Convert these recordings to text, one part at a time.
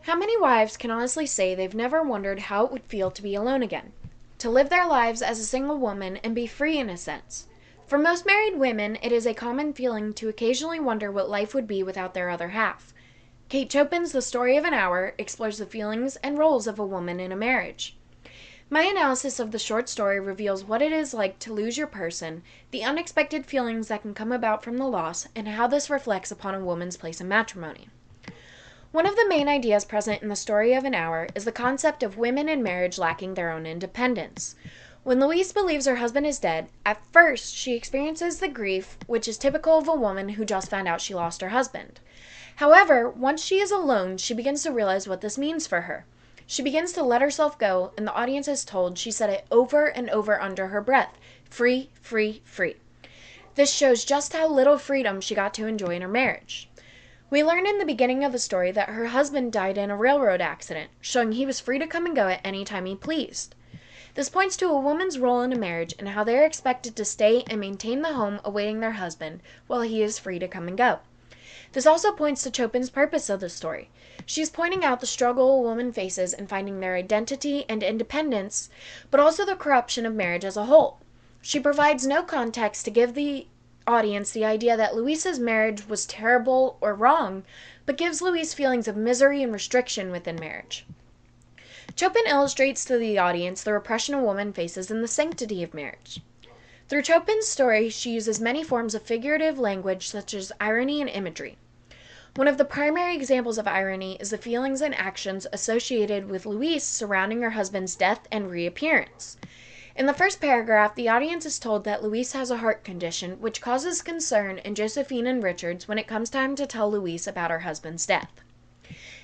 How many wives can honestly say they've never wondered how it would feel to be alone again? To live their lives as a single woman and be free in a sense. For most married women, it is a common feeling to occasionally wonder what life would be without their other half. Kate Chopin's The Story of an Hour explores the feelings and roles of a woman in a marriage. My analysis of the short story reveals what it is like to lose your person, the unexpected feelings that can come about from the loss, and how this reflects upon a woman's place in matrimony. One of the main ideas present in The Story of an Hour is the concept of women in marriage lacking their own independence. When Louise believes her husband is dead, at first she experiences the grief which is typical of a woman who just found out she lost her husband. However, once she is alone, she begins to realize what this means for her. She begins to let herself go, and the audience is told she said it over and over under her breath: free, free, free. This shows just how little freedom she got to enjoy in her marriage. We learn in the beginning of the story that her husband died in a railroad accident, showing he was free to come and go at any time he pleased. This points to a woman's role in a marriage and how they are expected to stay and maintain the home awaiting their husband while he is free to come and go. This also points to Chopin's purpose of the story. She is pointing out the struggle a woman faces in finding their identity and independence, but also the corruption of marriage as a whole. She provides no context to give the audience the idea that Louise's marriage was terrible or wrong, but gives Louise feelings of misery and restriction within marriage. Chopin illustrates to the audience the repression a woman faces in the sanctity of marriage. Through Chopin's story, she uses many forms of figurative language such as irony and imagery. One of the primary examples of irony is the feelings and actions associated with Louise surrounding her husband's death and reappearance. In the first paragraph, the audience is told that Louise has a heart condition, which causes concern in Josephine and Richards when it comes time to tell Louise about her husband's death.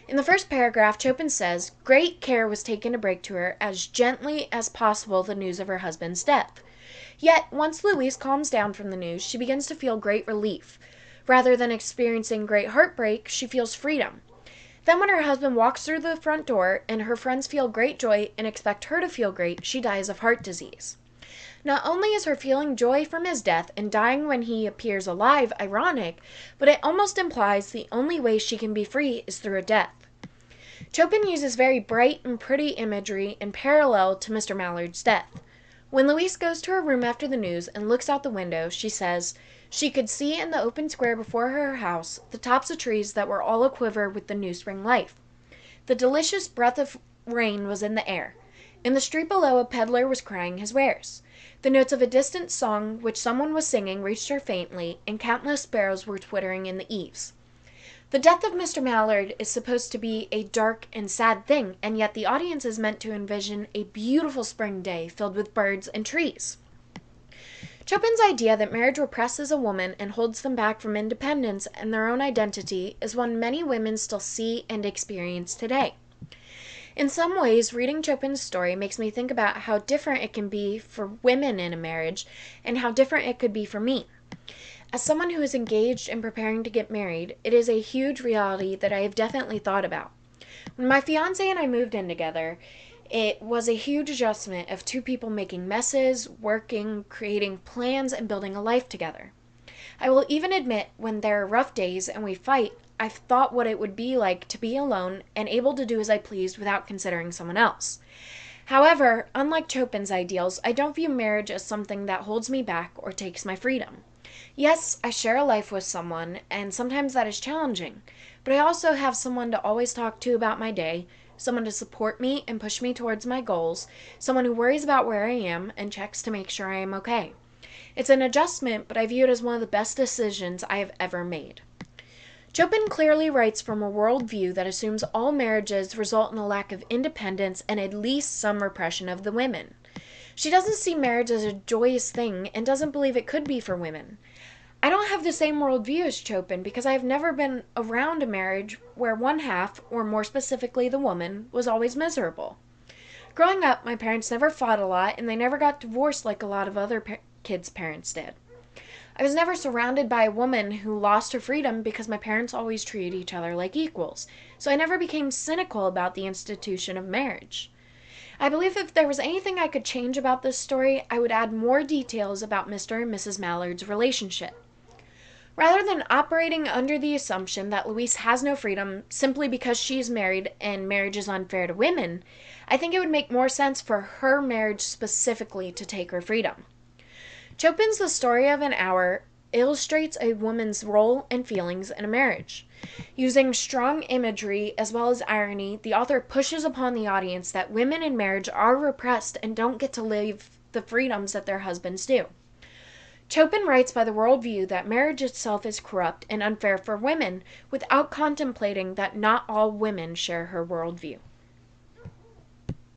In the first paragraph, Chopin says, "Great care was taken to break to her as gently as possible the news of her husband's death." Yet, once Louise calms down from the news, she begins to feel great relief. Rather than experiencing great heartbreak, she feels freedom. Then when her husband walks through the front door and her friends feel great joy and expect her to feel great, she dies of heart disease. Not only is her feeling joy from his death and dying when he appears alive ironic, but it almost implies the only way she can be free is through a death. Chopin uses very bright and pretty imagery in parallel to Mr. Mallard's death. When Louise goes to her room after the news and looks out the window, she says she could see in the open square before her house the tops of trees that were all aquiver with the new spring life. The delicious breath of rain was in the air. In the street below, a peddler was crying his wares. The notes of a distant song which someone was singing reached her faintly, and countless sparrows were twittering in the eaves. The death of Mr. Mallard is supposed to be a dark and sad thing, and yet the audience is meant to envision a beautiful spring day filled with birds and trees. Chopin's idea that marriage represses a woman and holds them back from independence and their own identity is one many women still see and experience today. In some ways, reading Chopin's story makes me think about how different it can be for women in a marriage and how different it could be for me. As someone who is engaged and preparing to get married, it is a huge reality that I have definitely thought about. When my fiancé and I moved in together, it was a huge adjustment of two people making messes, working, creating plans, and building a life together. I will even admit when there are rough days and we fight, I've thought what it would be like to be alone and able to do as I pleased without considering someone else. However, unlike Chopin's ideals, I don't view marriage as something that holds me back or takes my freedom. Yes, I share a life with someone, and sometimes that is challenging, but I also have someone to always talk to about my day, someone to support me and push me towards my goals, someone who worries about where I am and checks to make sure I am okay. It's an adjustment, but I view it as one of the best decisions I have ever made. Chopin clearly writes from a worldview that assumes all marriages result in a lack of independence and at least some repression of the women. She doesn't see marriage as a joyous thing and doesn't believe it could be for women. I don't have the same worldview as Chopin because I have never been around a marriage where one half, or more specifically the woman, was always miserable. Growing up, my parents never fought a lot and they never got divorced like a lot of other kids' parents did. I was never surrounded by a woman who lost her freedom because my parents always treated each other like equals, so I never became cynical about the institution of marriage. I believe if there was anything I could change about this story, I would add more details about Mr. and Mrs. Mallard's relationship. Rather than operating under the assumption that Louise has no freedom simply because she's married and marriage is unfair to women, I think it would make more sense for her marriage specifically to take her freedom. Chopin's The Story of an Hour illustrates a woman's role and feelings in a marriage. Using strong imagery as well as irony, the author pushes upon the audience that women in marriage are repressed and don't get to live the freedoms that their husbands do. Chopin writes by the worldview that marriage itself is corrupt and unfair for women, without contemplating that not all women share her worldview.